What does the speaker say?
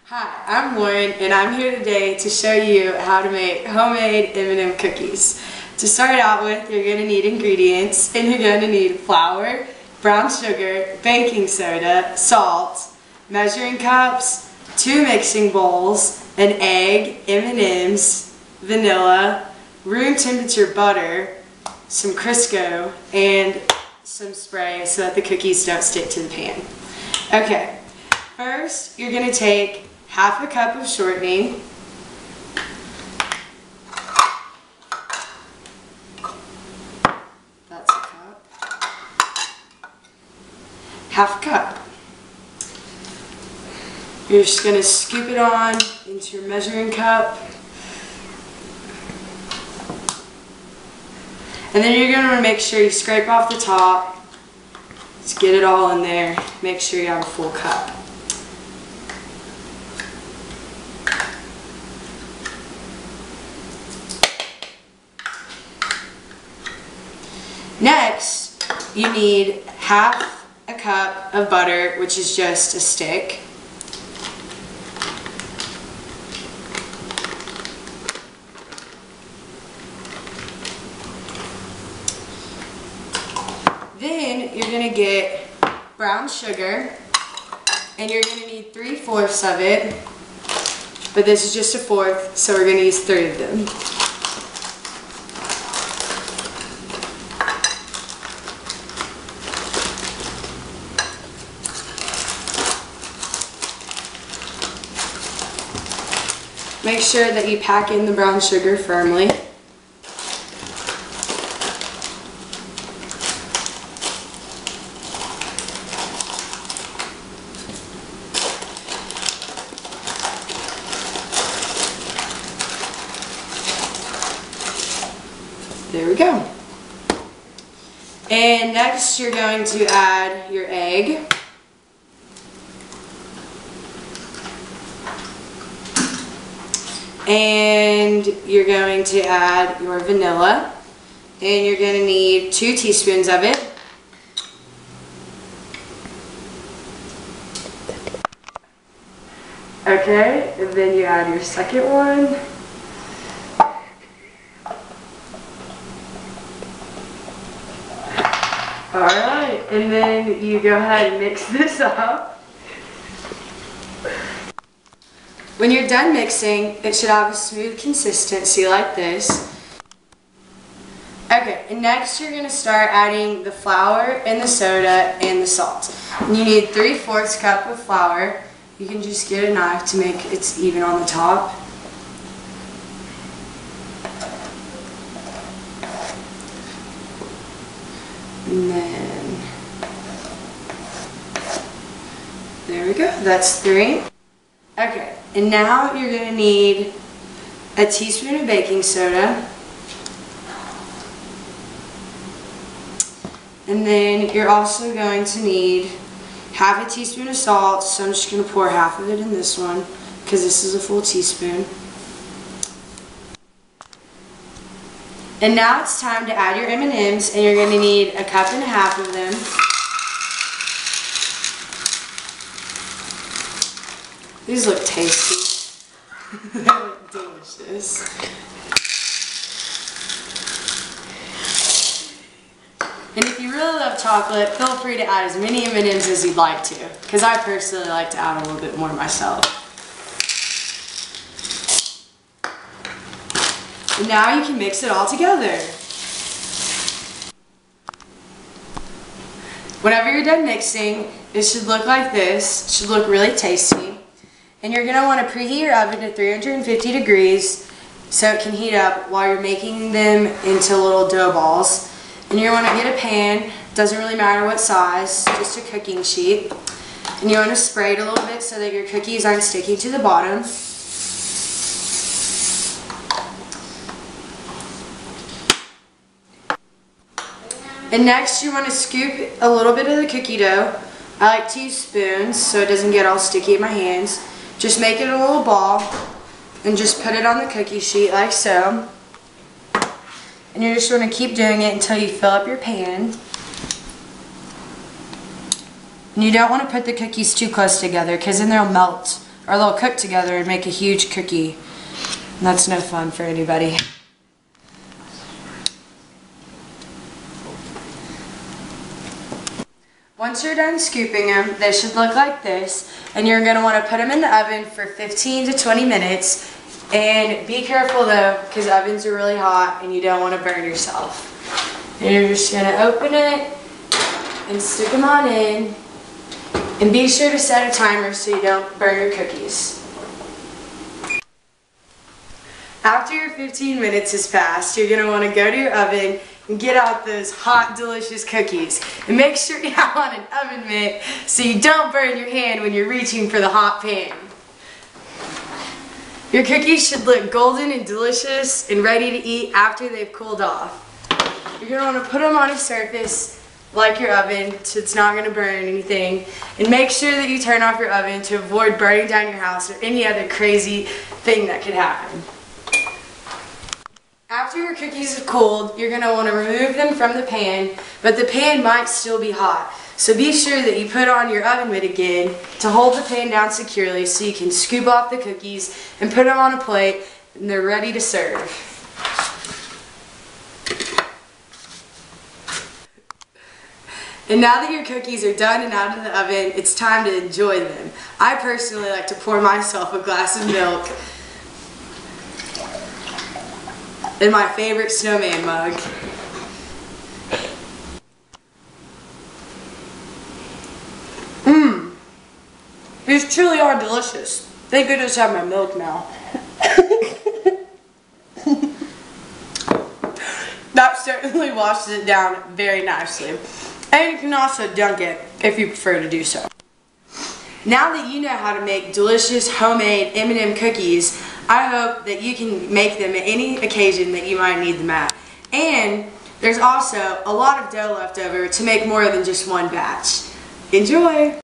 Hi, I'm Lauren and I'm here today to show you how to make homemade M&M cookies. To start out with, you're going to need ingredients, and you're going to need flour, brown sugar, baking soda, salt, measuring cups, 2 mixing bowls, an egg, M&Ms, vanilla, room temperature butter, some Crisco, and some spray so that the cookies don't stick to the pan. Okay, first you're going to take half a cup of shortening, that's a cup, half a cup. You're just going to scoop it on into your measuring cup, and then you're going to make sure you scrape off the top, just get it all in there, make sure you have a full cup. Next, you need half a cup of butter, which is just a stick. Then you're going to get brown sugar, and you're going to need 3/4 of it, but this is just a 1/4, so we're going to use 3 of them. Make sure that you pack in the brown sugar firmly. There we go. And next you're going to add your egg. And you're going to add your vanilla, and you're going to need 2 teaspoons of it. Okay, and then you add your second one. Alright, and then you go ahead and mix this up. When you're done mixing, it should have a smooth consistency like this. Okay, and next you're going to start adding the flour and the soda and the salt. And you need 3/4 cup of flour. You can just get a knife to make it even on the top. And then, there we go, that's 3. Okay, and now you're going to need a teaspoon of baking soda, and then you're also going to need half a teaspoon of salt, so I'm just going to pour half of it in this one because this is a full teaspoon. And now it's time to add your M&Ms, and you're going to need 1.5 cups of them. These look tasty. They look delicious. And if you really love chocolate, feel free to add as many M&Ms as you'd like to, because I personally like to add a little bit more myself. And now you can mix it all together. Whenever you're done mixing, it should look like this. It should look really tasty. And you're going to want to preheat your oven to 350 degrees so it can heat up while you're making them into little dough balls. And you want to get a pan, doesn't really matter what size, just a cooking sheet. And you want to spray it a little bit so that your cookies aren't sticking to the bottom. And next you want to scoop a little bit of the cookie dough. I like 2 spoons so it doesn't get all sticky in my hands. Just make it a little ball and just put it on the cookie sheet like so. And you just want to keep doing it until you fill up your pan. And you don't want to put the cookies too close together because then they'll melt or they'll cook together and make a huge cookie. And that's no fun for anybody. Once you're done scooping them, they should look like this, and you're going to want to put them in the oven for 15 to 20 minutes. And be careful though, because ovens are really hot and you don't want to burn yourself. And you're just going to open it and stick them on in. And be sure to set a timer so you don't burn your cookies. After your 15 minutes has passed, you're going to want to go to your oven and get out those hot, delicious cookies. And make sure you have on an oven mitt so you don't burn your hand when you're reaching for the hot pan. Your cookies should look golden and delicious and ready to eat after they've cooled off. You're going to want to put them on a surface like your oven so it's not going to burn anything. And make sure that you turn off your oven to avoid burning down your house or any other crazy thing that could happen. After your cookies have cooled, you're going to want to remove them from the pan, but the pan might still be hot. So be sure that you put on your oven mitt again to hold the pan down securely so you can scoop off the cookies and put them on a plate and they're ready to serve. And now that your cookies are done and out of the oven, it's time to enjoy them. I personally like to pour myself a glass of milk in my favorite snowman mug. These truly are delicious. Thank goodness I have my milk now. That certainly washes it down very nicely. And you can also dunk it if you prefer to do so. Now that you know how to make delicious homemade M&M cookies, I hope that you can make them at any occasion that you might need them at. And there's also a lot of dough left over to make more than just one batch. Enjoy!